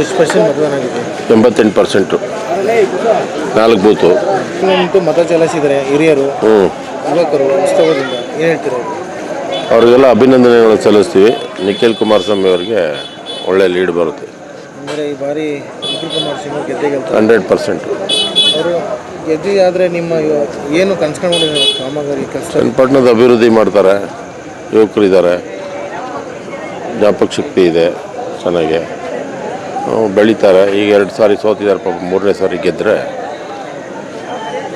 ಎಷ್ಟು ಪರ್ಸೆಂಟ್ ಮತದಾನ ಆಗಿದೆ? 88%. 4 ಬೂತು ಮತ ಚಲಾಯಿಸಿದರೆ ಹಿರಿಯರು, ಯುವಕರು ಉತ್ಸವದಿಂದ ಏನು ಹೇಳ್ತೀರಾ? ಅವರಿಗೆಲ್ಲ ಅಭಿನಂದನೆಗಳನ್ನು ಸಲ್ಲಿಸ್ತೀವಿ. ನಿಖಿಲ್ ಕುಮಾರಸ್ವಾಮಿ ಅವರಿಗೆ ಒಳ್ಳೆ ಲೀಡ್ ಬರುತ್ತೆ. ಅಂದರೆ ಈ ಬಾರಿ ನಿಖಿಲ್ ಕುಮಾರಸ್ವಾಮಿ ಗೆದ್ದೇ ಗೆಲ್ತಾರೆ? 100%. ಅವರು ಗೆದ್ದಿ ಆದರೆ ನಿಮ್ಮ ಏನು ಕನ್ಸ್ಕೊಂಡಿದ್ದಾರೆ ಕಾಮಗಾರಿ ಕೆಲಸ? ಚನ್ನಪಟ್ಟಣದ ಅಭಿವೃದ್ಧಿ ಮಾಡ್ತಾರೆ, ಯುವಕರಿದ್ದಾರೆ, ಜ್ಞಾಪಕ ಶಕ್ತಿ ಇದೆ ಚೆನ್ನಾಗಿ, ಬೆಳೀತಾರೆ. ಈಗ 2 ಸಾರಿ ಸೋತಿದ್ದಾರೆ ಪಾಪ, 3ನೇ ಸಾರಿ ಗೆದ್ದರೆ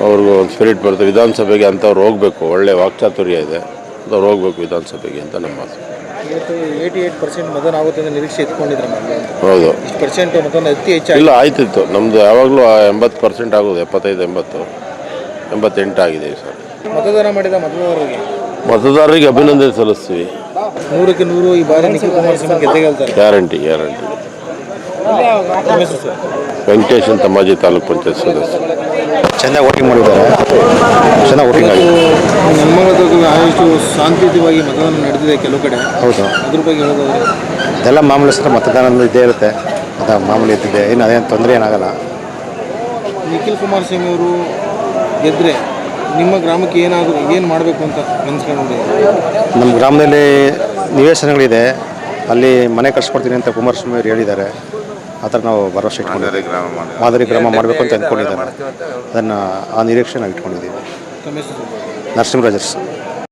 ಅವ್ರಿಗೂ ಒಂದು ಸ್ಪಿರಿಟ್ ಬರುತ್ತೆ. ವಿಧಾನಸಭೆಗೆ ಅಂಥವ್ರು ಹೋಗಬೇಕು, ಒಳ್ಳೆ ವಾಕ್ಚಾತುರ್ಯ ಇದೆ, ಅಂಥವ್ರು ಹೋಗ್ಬೇಕು ವಿಧಾನಸಭೆಗೆ ಅಂತ ನಮ್ಮ ಆಸೆ. ಇವತ್ತು 88% ಮತದಾನ ಆಗುತ್ತೆ ಅಂತ ನಿರೀಕ್ಷೆ ಎತ್ಕೊಂಡಿದ್ರೆ ಹೌದು. ಇಷ್ಟು ಪರ್ಸೆಂಟ್ ಮತದಾನ ಹೆಚ್ಚಾಗಿ ಇಲ್ಲ ಆಯ್ತಿತ್ತು, ನಮ್ಮದು ಯಾವಾಗಲೂ 80% ಆಗೋದು, 75-80, 88 ಆಗಿದೆ ಸರ್. ಮತದಾನ ಮಾಡಿದ ಮತದಾರರಿಗೆ ಅಭಿನಂದನೆ ಸಲ್ಲಿಸ್ತೀವಿ. 100ಕ್ಕೆ 100 ಈ ಬಾರಿ ನಿಖಿಲ್ ಕುಮಾರಸ್ವಾಮಿ ಗೆದ್ದೇ ಗೆಲ್ತಾರೆ? ಗ್ಯಾರಂಟಿ. ವೆಂಕಟೇಶ್ ಅಂತ ಮಾಜಿ ತಾಲೂಕು ಪಂಚಾಯತ್ ಸದಸ್ಯ. ಚೆನ್ನಾಗಿ ವೋಟಿಂಗ್ ಮಾಡಿದ್ದಾರೆ, ಚೆನ್ನಾಗಿ ವೋಟಿಂಗ್ ಆಗಿದೆ. ಆದಷ್ಟು ಶಾಂತಿಯುತವಾಗಿ ಮತದಾನ ನಡೆದಿದೆ ಕೆಲವು ಕಡೆ. ಹೌದು, ಅದ್ರ ಬಗ್ಗೆ ಹೇಳೋದಾದ್ರೆ ಅದೆಲ್ಲ ಮಾಮೂಲಿ ಸರ್, ಮತದಾನ ಇದ್ದೇ ಇರುತ್ತೆ, ಅದು ಮಾಮೂಲಿ ಇದ್ದಿದೆ, ಏನು ಅದೇನು ತೊಂದರೆ ಏನಾಗಲ್ಲ. ನಿಖಿಲ್ ಕುಮಾರಸ್ವಾಮಿ ಅವರು ಗೆದ್ದರೆ ನಿಮ್ಮ ಗ್ರಾಮಕ್ಕೆ ಏನು ಮಾಡಬೇಕು ಅಂತ ಅನ್ಸ್ಕೊಂಡಿದ್ದೀವಿ? ನಮ್ಮ ಗ್ರಾಮದಲ್ಲಿ ನಿವೇಶನಗಳಿದೆ, ಅಲ್ಲಿ ಮನೆ ಕಟ್ಸ್ಕೊಡ್ತೀನಿ ಅಂತ ಕುಮಾರಸ್ವಾಮಿ ಅವರು ಹೇಳಿದ್ದಾರೆ. ಆ ಥರ ನಾವು ಭರವಸೆ ಇಟ್ಕೊಂಡಿದ್ದೀವಿ. ಮಾದರಿ ಗ್ರಾಮ ಮಾಡಬೇಕು ಅಂತ ಅಂದ್ಕೊಂಡಿದ್ದಾರೆ. ಅದನ್ನು ಆ ನಿರೀಕ್ಷೆ ನಾವು ಇಟ್ಕೊಂಡಿದ್ದೀವಿ. ತಮ್ಮ ಹೆಸರು? ನರಸಿಂಹರಾಜರ್ಸ್.